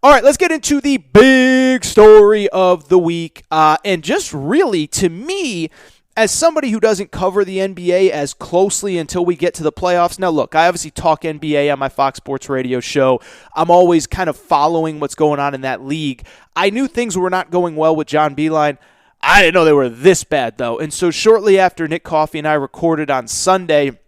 All right, let's get into the big story of the week. And just really, to me, as somebody who doesn't cover the NBA as closely until we get to the playoffs. Now, look, I obviously talk NBA on my Fox Sports radio show. I'm always kind of following what's going on in that league. I knew things were not going well with John Beilein. I didn't know they were this bad, though. And so shortly after Nick Coffey and I recorded on Sunday,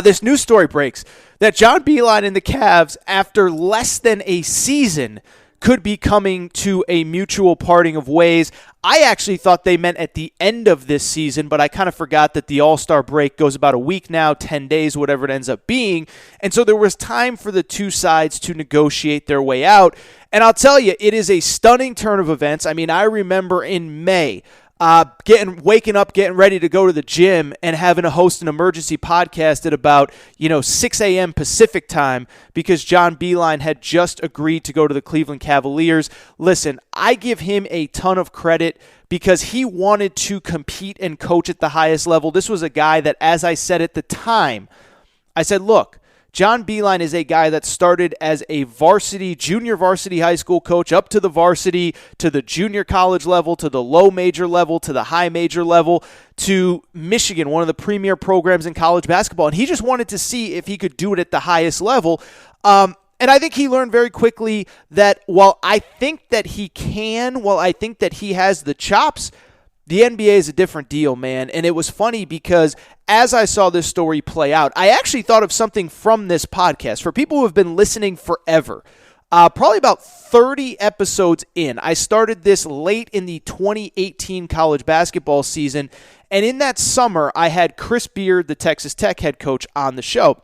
this news story breaks that John Beilein and the Cavs, after less than a season, could be coming to a mutual parting of ways. I actually thought they meant at the end of this season, but I kind of forgot that the All-Star break goes about a week now, 10 days, whatever it ends up being. And so there was time for the two sides to negotiate their way out. And I'll tell you, it is a stunning turn of events. I mean, I remember in May, waking up, getting ready to go to the gym and having to host an emergency podcast at about, 6 a.m. Pacific time because John Beilein had just agreed to go to the Cleveland Cavaliers. Listen, I give him a ton of credit because he wanted to compete and coach at the highest level. This was a guy that, as I said at the time, I said, look, John Beilein is a guy that started as a junior varsity high school coach up to the varsity, to the junior college level, to the low major level, to the high major level, to Michigan, one of the premier programs in college basketball. And he just wanted to see if he could do it at the highest level. And I think he learned very quickly that while I think that he has the chops, the NBA is a different deal, man. And it was funny because as I saw this story play out, I actually thought of something from this podcast. For people who have been listening forever, probably about 30 episodes in, I started this late in the 2018 college basketball season. And in that summer, I had Chris Beard, the Texas Tech head coach, on the show.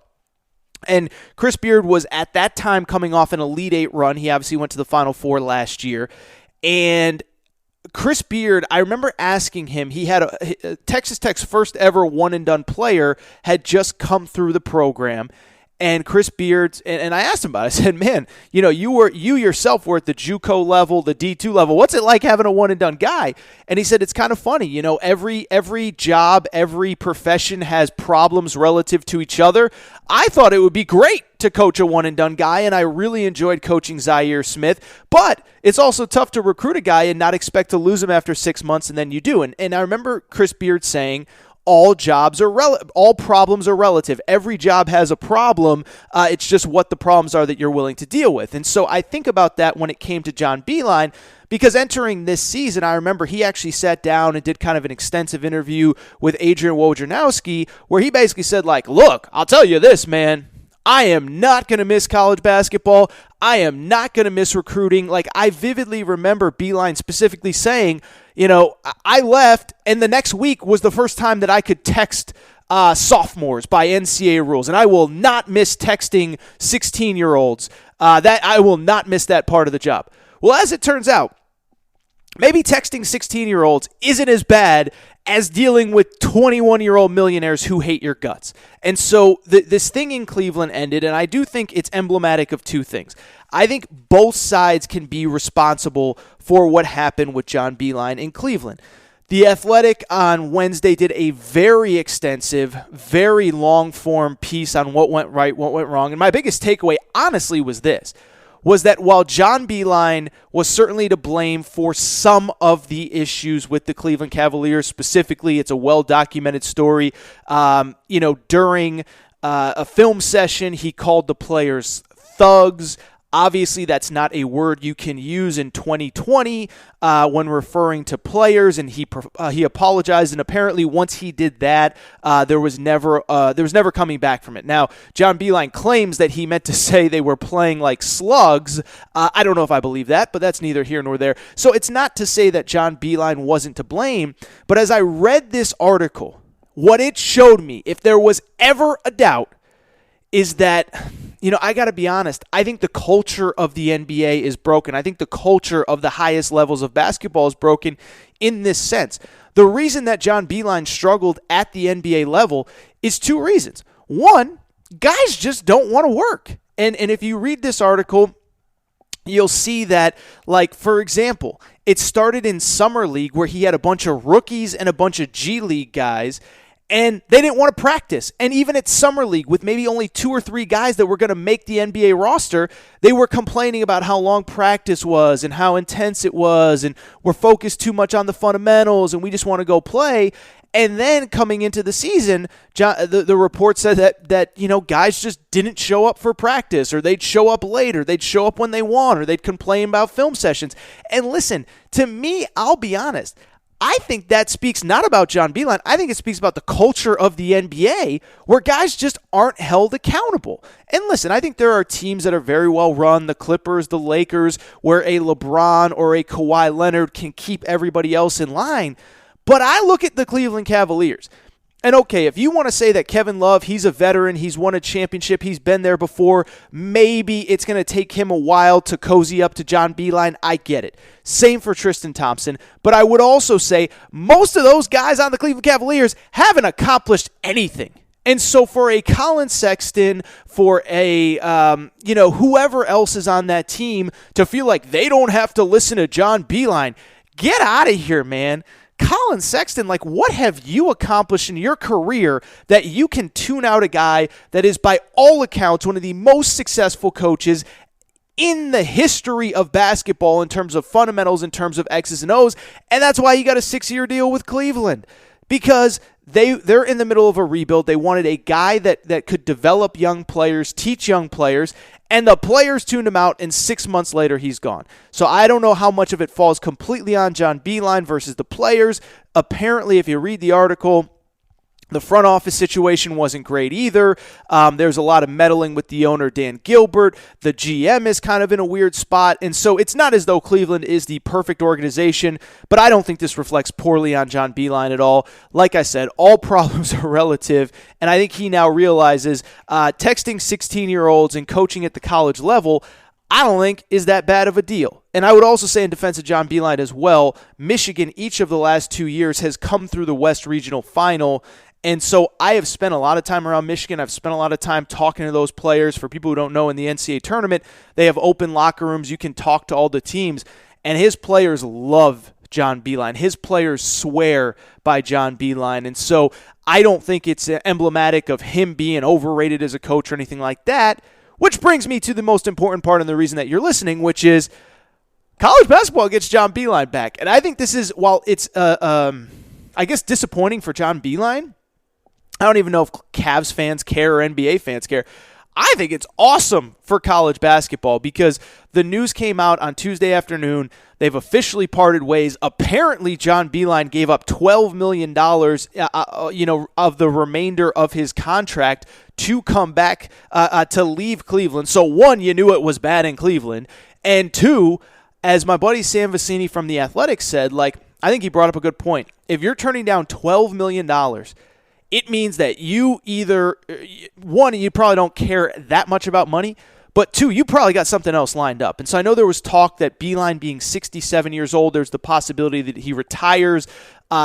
And Chris Beard was at that time coming off an Elite Eight run. He obviously went to the Final Four last year. And Chris Beard, I remember asking him, he had Texas Tech's first ever one-and-done player had just come through the program. And Chris Beard, and I asked him about it. I said, man, you yourself were at the JUCO level, the D2 level. What's it like having a one-and-done guy? And he said, it's kind of funny. Every job, every profession has problems relative to each other. I thought it would be great to coach a one-and-done guy, and I really enjoyed coaching Zaire Smith. But it's also tough to recruit a guy and not expect to lose him after 6 months, and then you do. And I remember Chris Beard saying, all problems are relative. Every job has a problem. It's just what the problems are that you're willing to deal with. And so I think about that when it came to John Beilein, because entering this season, I remember he actually sat down and did kind of an extensive interview with Adrian Wojnarowski, where he basically said, look, I'll tell you this, man. I am not going to miss college basketball. I am not going to miss recruiting. I vividly remember Beilein specifically saying, I left, and the next week was the first time that I could text sophomores by NCAA rules, and I will not miss texting 16-year-olds. That I will not miss that part of the job. Well, as it turns out, maybe texting 16-year-olds isn't as bad as dealing with 21-year-old millionaires who hate your guts. And so this thing in Cleveland ended, and I do think it's emblematic of two things. I think both sides can be responsible for what happened with John Beilein in Cleveland. The Athletic on Wednesday did a very extensive, very long-form piece on what went right, what went wrong. And my biggest takeaway, honestly, was that while John Beilein was certainly to blame for some of the issues with the Cleveland Cavaliers, specifically, it's a well-documented story. During a film session, he called the players thugs. Obviously, that's not a word you can use in 2020 when referring to players, and he apologized. And apparently, once he did that, there was never coming back from it. Now, John Beilein claims that he meant to say they were playing like slugs. I don't know if I believe that, but that's neither here nor there. So it's not to say that John Beilein wasn't to blame, but as I read this article, what it showed me, if there was ever a doubt, is that, I got to be honest, I think the culture of the NBA is broken. I think the culture of the highest levels of basketball is broken in this sense. The reason that John Beilein struggled at the NBA level is two reasons. One, guys just don't want to work. And if you read this article, you'll see that, for example, it started in Summer League where he had a bunch of rookies and a bunch of G League guys. And they didn't want to practice. And even at Summer League, with maybe only 2 or 3 guys that were going to make the NBA roster, they were complaining about how long practice was and how intense it was, and we're focused too much on the fundamentals, and we just want to go play. And then coming into the season, the report said that guys just didn't show up for practice, or they'd show up late, or they'd show up when they want, or they'd complain about film sessions. And listen, to me, I'll be honest, I think that speaks not about John Beilein. I think it speaks about the culture of the NBA, where guys just aren't held accountable. And listen, I think there are teams that are very well run, the Clippers, the Lakers, where a LeBron or a Kawhi Leonard can keep everybody else in line. But I look at the Cleveland Cavaliers. And okay, if you want to say that Kevin Love, he's a veteran, he's won a championship, he's been there before, maybe it's going to take him a while to cozy up to John Beilein, I get it. Same for Tristan Thompson. But I would also say most of those guys on the Cleveland Cavaliers haven't accomplished anything. And so for a Colin Sexton, for a whoever else is on that team to feel like they don't have to listen to John Beilein, get out of here, man. Colin Sexton, what have you accomplished in your career that you can tune out a guy that is, by all accounts, one of the most successful coaches in the history of basketball in terms of fundamentals, in terms of X's and O's, and that's why he got a 6-year deal with Cleveland, because they're in the middle of a rebuild. They wanted a guy that could develop young players, teach young players, and the players tuned him out, and 6 months later, he's gone. So I don't know how much of it falls completely on John Beilein versus the players. Apparently, if you read the article, the front office situation wasn't great either. There's a lot of meddling with the owner, Dan Gilbert. The GM is kind of in a weird spot. And so it's not as though Cleveland is the perfect organization, but I don't think this reflects poorly on John Beilein at all. Like I said, all problems are relative, and I think he now realizes texting 16-year-olds and coaching at the college level, I don't think is that bad of a deal. And I would also say in defense of John Beilein as well, Michigan each of the last 2 years has come through the West Regional Final. And so I have spent a lot of time around Michigan. I've spent a lot of time talking to those players. For people who don't know, in the NCAA tournament, they have open locker rooms. You can talk to all the teams. And his players love John Beilein. His players swear by John Beilein. And so I don't think it's emblematic of him being overrated as a coach or anything like that, which brings me to the most important part and the reason that you're listening, which is college basketball gets John Beilein back. And I think this is, while it's, I guess, disappointing for John Beilein, I don't even know if Cavs fans care or NBA fans care. I think it's awesome for college basketball because the news came out on Tuesday afternoon. They've officially parted ways. Apparently, John Beilein gave up $12 million, of the remainder of his contract to come back to leave Cleveland. So, one, you knew it was bad in Cleveland, and two, as my buddy Sam Vecini from The Athletic said, I think he brought up a good point. If you're turning down $12 million, it means that you either, one, you probably don't care that much about money, but two, you probably got something else lined up. And so I know there was talk that Beilein being 67 years old, there's the possibility that he retires.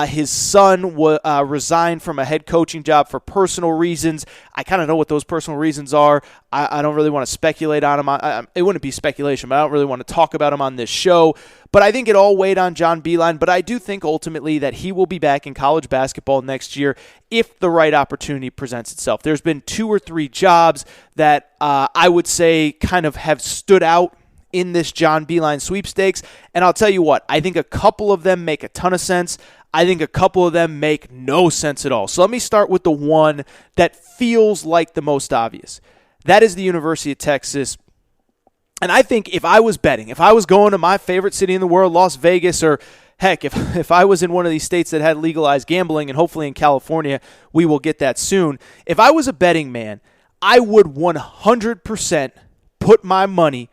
His son resigned from a head coaching job for personal reasons. I kind of know what those personal reasons are. I don't really want to speculate on him. It wouldn't be speculation, but I don't really want to talk about him on this show. But I think it all weighed on John Beilein. But I do think ultimately that he will be back in college basketball next year if the right opportunity presents itself. There's been 2 or 3 jobs that I would say kind of have stood out in this John Beilein sweepstakes. And I'll tell you what, I think a couple of them make a ton of sense. I think a couple of them make no sense at all. So let me start with the one that feels like the most obvious. That is the University of Texas. And I think if I was betting, if I was going to my favorite city in the world, Las Vegas, or heck, if I was in one of these states that had legalized gambling, and hopefully in California we will get that soon, if I was a betting man, I would 100% put my money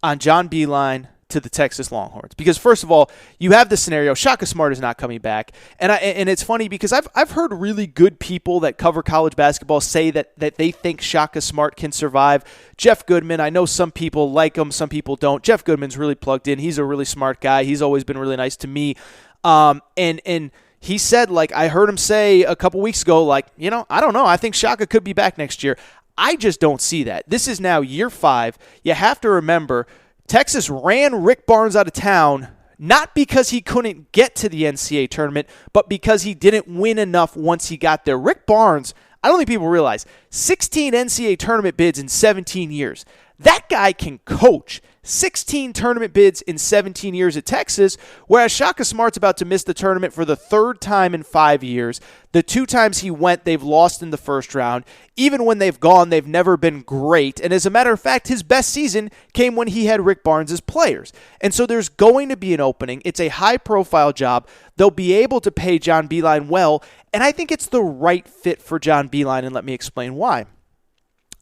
on John Beilein to the Texas Longhorns. Because first of all, you have the scenario, Shaka Smart is not coming back. And it's funny because I've heard really good people that cover college basketball say that they think Shaka Smart can survive. Jeff Goodman, I know some people like him, some people don't. Jeff Goodman's really plugged in. He's a really smart guy. He's always been really nice to me. And he said, I heard him say a couple weeks ago, I don't know. I think Shaka could be back next year. I just don't see that. This is now year 5. You have to remember, Texas ran Rick Barnes out of town not because he couldn't get to the NCAA tournament, but because he didn't win enough once he got there. Rick Barnes, I don't think people realize, 16 NCAA tournament bids in 17 years. That guy can coach. 16 tournament bids in 17 years at Texas, whereas Shaka Smart's about to miss the tournament for the third time in 5 years. The 2 times he went, they've lost in the first round. Even when they've gone, they've never been great. And as a matter of fact, his best season came when he had Rick Barnes as players. And so there's going to be an opening. It's a high-profile job. They'll be able to pay John Beilein well, and I think it's the right fit for John Beilein, and let me explain why.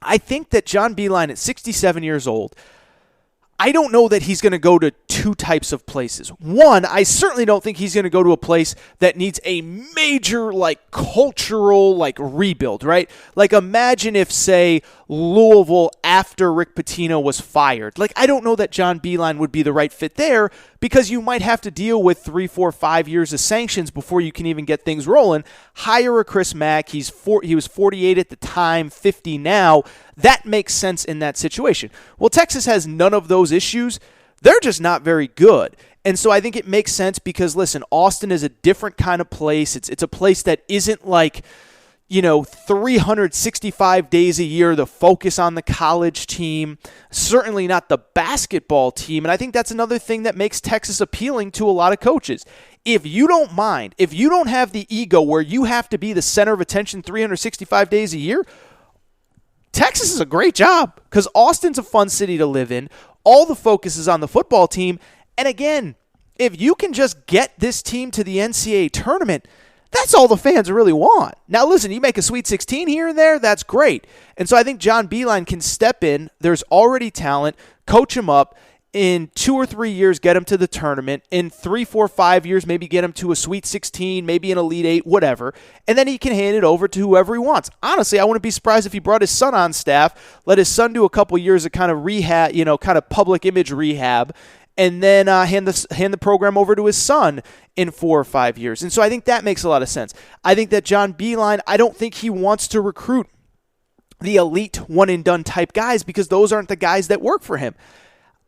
I think that John Beilein at 67 years old, I don't know that he's going to go to 2 types of places. One, I certainly don't think he's going to go to a place that needs a major, cultural, rebuild, right? Imagine if, say, Louisville, after Rick Pitino was fired. I don't know that John Beilein would be the right fit there, because you might have to deal with 3, 4, 5 years of sanctions before you can even get things rolling. Hire a Chris Mack. He was 48 at the time, 50 now. That makes sense in that situation. Well, Texas has none of those issues. They're just not very good. And so I think it makes sense because, listen, Austin is a different kind of place. It's a place that isn't 365 days a year, the focus on the college team, certainly not the basketball team. And I think that's another thing that makes Texas appealing to a lot of coaches. If you don't mind, if you don't have the ego where you have to be the center of attention 365 days a year, Texas is a great job because Austin's a fun city to live in. All the focus is on the football team. And again, if you can just get this team to the NCAA tournament, that's all the fans really want. Now, listen, you make a Sweet 16 here and there, that's great. And so I think John Beilein can step in. There's already talent, coach him up. In 2 or 3 years, get him to the tournament. In 3, 4, 5 years, maybe get him to a Sweet 16, maybe an Elite 8, whatever. And then he can hand it over to whoever he wants. Honestly, I wouldn't be surprised if he brought his son on staff, let his son do a couple years of kind of rehab, kind of public image rehab, and then hand the program over to his son in 4 or 5 years. And so I think that makes a lot of sense. I think that John Beilein, I don't think he wants to recruit the elite one-and-done type guys because those aren't the guys that work for him.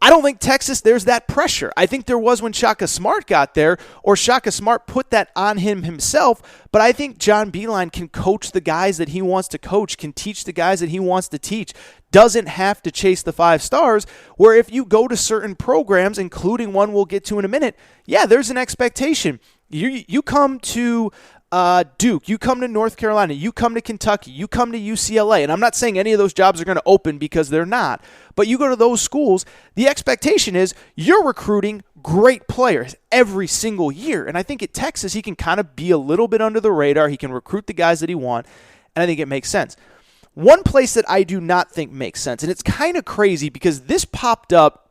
I don't think Texas, there's that pressure. I think there was when Shaka Smart got there, or Shaka Smart put that on him himself, but I think John Beilein can coach the guys that he wants to coach, can teach the guys that he wants to teach, doesn't have to chase the 5 stars, where if you go to certain programs, including one we'll get to in a minute, yeah, there's an expectation. You come to Duke, you come to North Carolina, you come to Kentucky, you come to UCLA, and I'm not saying any of those jobs are going to open because they're not, but you go to those schools, the expectation is you're recruiting great players every single year, and I think at Texas he can kind of be a little bit under the radar, he can recruit the guys that he wants, and I think it makes sense. One place that I do not think makes sense, and it's kind of crazy because this popped up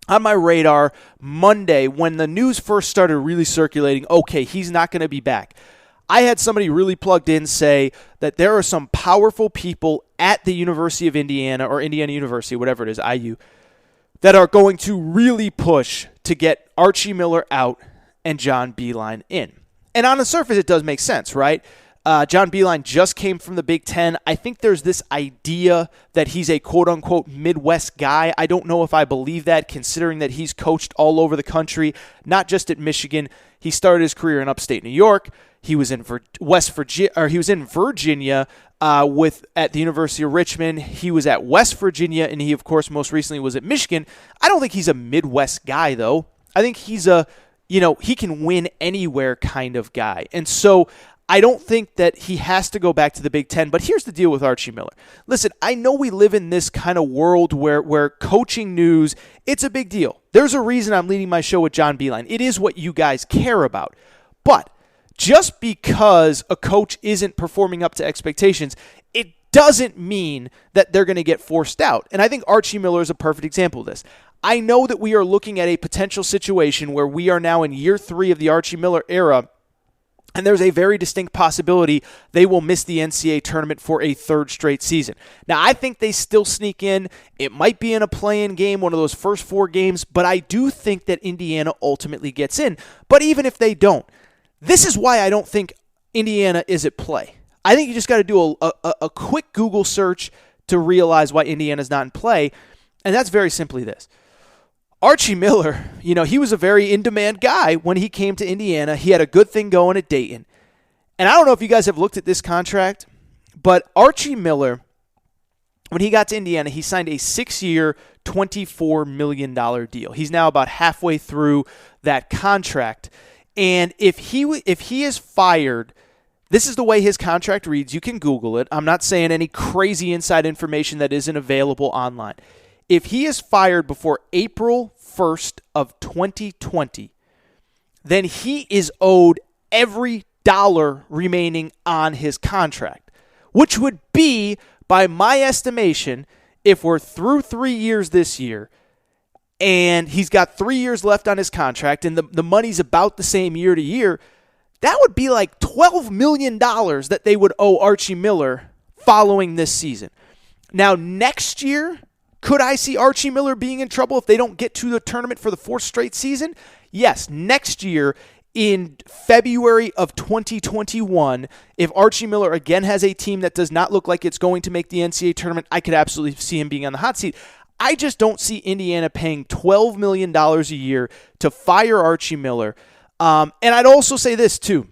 on my radar Monday when the news first started really circulating, okay, he's not going to be back. I had somebody really plugged in say that there are some powerful people at the University of Indiana or Indiana University, whatever it is, IU, that are going to really push to get Archie Miller out and John Beilein in. And on the surface, it does make sense, right? John Beilein just came from the Big Ten. I think there's this idea that he's a quote-unquote Midwest guy. I don't know if I believe that, considering that he's coached all over the country, not just at Michigan. He started his career in upstate New York. He was in Virginia at the University of Richmond. He was at West Virginia, and he, of course, most recently was at Michigan. I don't think he's a Midwest guy, though. I think he's he can win anywhere kind of guy. And so I don't think that he has to go back to the Big Ten, but here's the deal with Archie Miller. Listen, I know we live in this kind of world where coaching news, it's a big deal. There's a reason I'm leading my show with John Beilein. It is what you guys care about. But just because a coach isn't performing up to expectations, it doesn't mean that they're going to get forced out. And I think Archie Miller is a perfect example of this. I know that we are looking at a potential situation where we are now in year 3 of the Archie Miller era, and there's a very distinct possibility they will miss the NCAA tournament for a 3rd straight season. Now, I think they still sneak in. It might be in a play-in game, one of those first 4 games, but I do think that Indiana ultimately gets in. But even if they don't, this is why I don't think Indiana is at play. I think you just got to do a quick Google search to realize why Indiana's not in play, and that's very simply this. Archie Miller, he was a very in-demand guy when he came to Indiana. He had a good thing going at Dayton. And I don't know if you guys have looked at this contract, but Archie Miller, when he got to Indiana, he signed a 6-year, $24 million deal. He's now about halfway through that contract. And if he is fired, this is the way his contract reads. You can Google it. I'm not saying any crazy inside information that isn't available online. If he is fired before April 1st of 2020, then he is owed every dollar remaining on his contract, which would be, by my estimation, if we're through 3 years this year and he's got 3 years left on his contract and the money's about the same year to year, that would be like $12 million that they would owe Archie Miller following this season. Now, next year, could I see Archie Miller being in trouble if they don't get to the tournament for the 4th straight season? Yes, next year in February of 2021, if Archie Miller again has a team that does not look like it's going to make the NCAA tournament, I could absolutely see him being on the hot seat. I just don't see Indiana paying $12 million a year to fire Archie Miller. And I'd also say this too.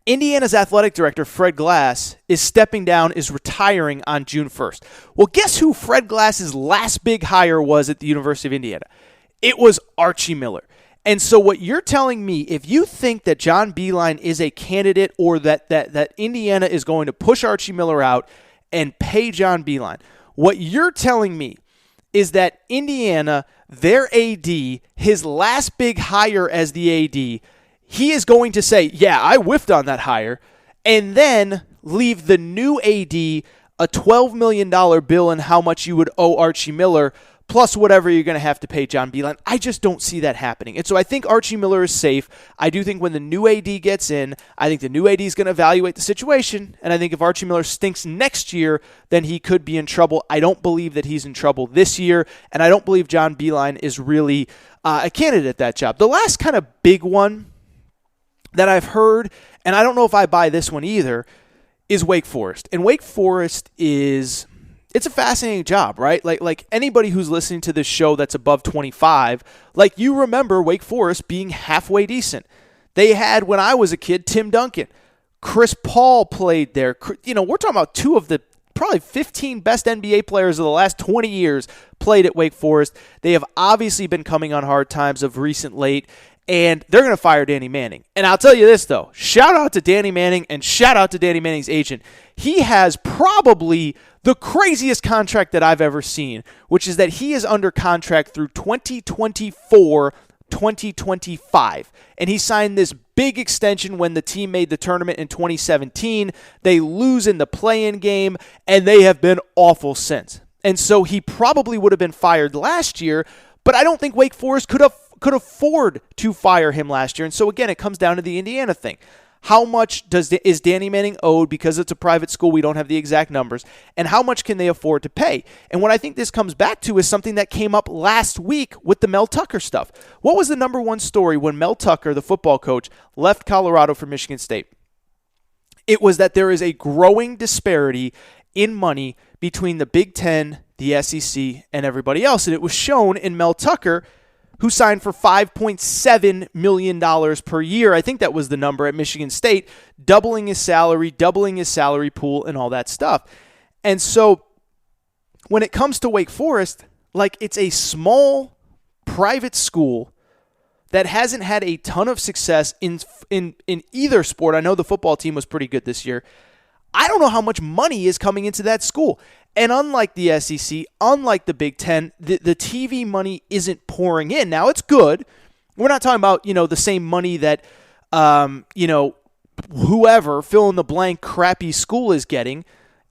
Indiana's athletic director, Fred Glass, is stepping down, is retiring on June 1st. Well, guess who Fred Glass's last big hire was at the University of Indiana? It was Archie Miller. And so what you're telling me, if you think that John Beilein is a candidate or that Indiana is going to push Archie Miller out and pay John Beilein, what you're telling me is that Indiana, their AD, his last big hire as the AD, he is going to say, yeah, I whiffed on that hire, and then leave the new AD a $12 million bill in how much you would owe Archie Miller, plus whatever you're going to have to pay John Beilein. I just don't see that happening. And so I think Archie Miller is safe. I do think when the new AD gets in, I think the new AD is going to evaluate the situation. And I think if Archie Miller stinks next year, then he could be in trouble. I don't believe that he's in trouble this year. And I don't believe John Beilein is really a candidate at that job. The last kind of big one that I've heard, and I don't know if I buy this one either, is Wake Forest. And Wake Forest is... it's a fascinating job, right? Like anybody who's listening to this show that's above 25, like you remember Wake Forest being halfway decent. They had, when I was a kid, Tim Duncan. Chris Paul played there. We're talking about two of the probably 15 best NBA players of the last 20 years played at Wake Forest. They have obviously been coming on hard times of recent late, and they're going to fire Danny Manning. And I'll tell you this, though. Shout out to Danny Manning and shout out to Danny Manning's agent. He has probably the craziest contract that I've ever seen, which is that he is under contract through 2024, 2025. And he signed this big extension when the team made the tournament in 2017. They lose in the play-in game, and they have been awful since. And so he probably would have been fired last year, but I don't think Wake Forest could afford to fire him last year. And so, again, it comes down to the Indiana thing. How much is Danny Manning owed? Because it's a private school, we don't have the exact numbers. And how much can they afford to pay? And what I think this comes back to is something that came up last week with the Mel Tucker stuff. What was the number one story when Mel Tucker, the football coach, left Colorado for Michigan State? It was that there is a growing disparity in money between the Big Ten, the SEC, and everybody else. And it was shown in Mel Tucker, who signed for $5.7 million per year. I think that was the number at Michigan State, doubling his salary pool, and all that stuff. And so when it comes to Wake Forest, like, it's a small private school that hasn't had a ton of success in either sport. I know the football team was pretty good this year. I don't know how much money is coming into that school. And unlike the SEC, unlike the Big Ten, the TV money isn't pouring in. Now, it's good. We're not talking about, the same money that, whoever, fill in the blank, crappy school is getting.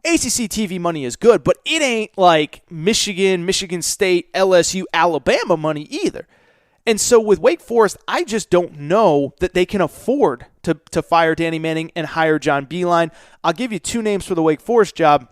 ACC TV money is good, but it ain't like Michigan, Michigan State, LSU, Alabama money either. And so with Wake Forest, I just don't know that they can afford to fire Danny Manning and hire John Beilein. I'll give you two names for the Wake Forest job.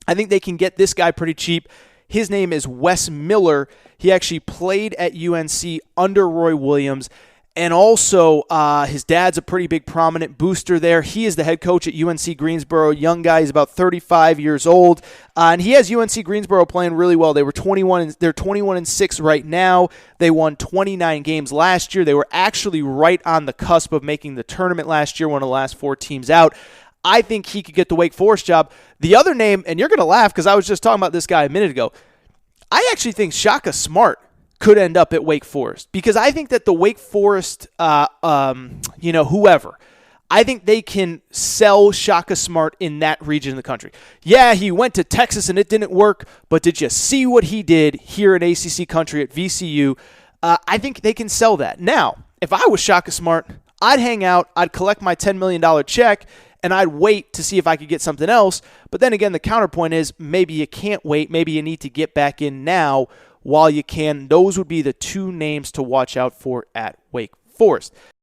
I think they can get this guy pretty cheap. His name is Wes Miller. He actually played at UNC under Roy Williams. And also, his dad's a pretty big prominent booster there. He is the head coach at UNC Greensboro. Young guy, he's about 35 years old. And he has UNC Greensboro playing really well. They're 21-6 right now. They won 29 games last year. They were actually right on the cusp of making the tournament last year, one of the last 4 teams out. I think he could get the Wake Forest job. The other name, and you're going to laugh because I was just talking about this guy a minute ago, I actually think Shaka Smart could end up at Wake Forest, because I think that the Wake Forest, whoever, I think they can sell Shaka Smart in that region of the country. Yeah, he went to Texas and it didn't work, but did you see what he did here in ACC country at VCU? I think they can sell that. Now, if I was Shaka Smart, I'd hang out, I'd collect my $10 million check, and I'd wait to see if I could get something else. But then again, the counterpoint is maybe you can't wait. Maybe you need to get back in now while you can. Those would be the 2 names to watch out for at Wake Forest.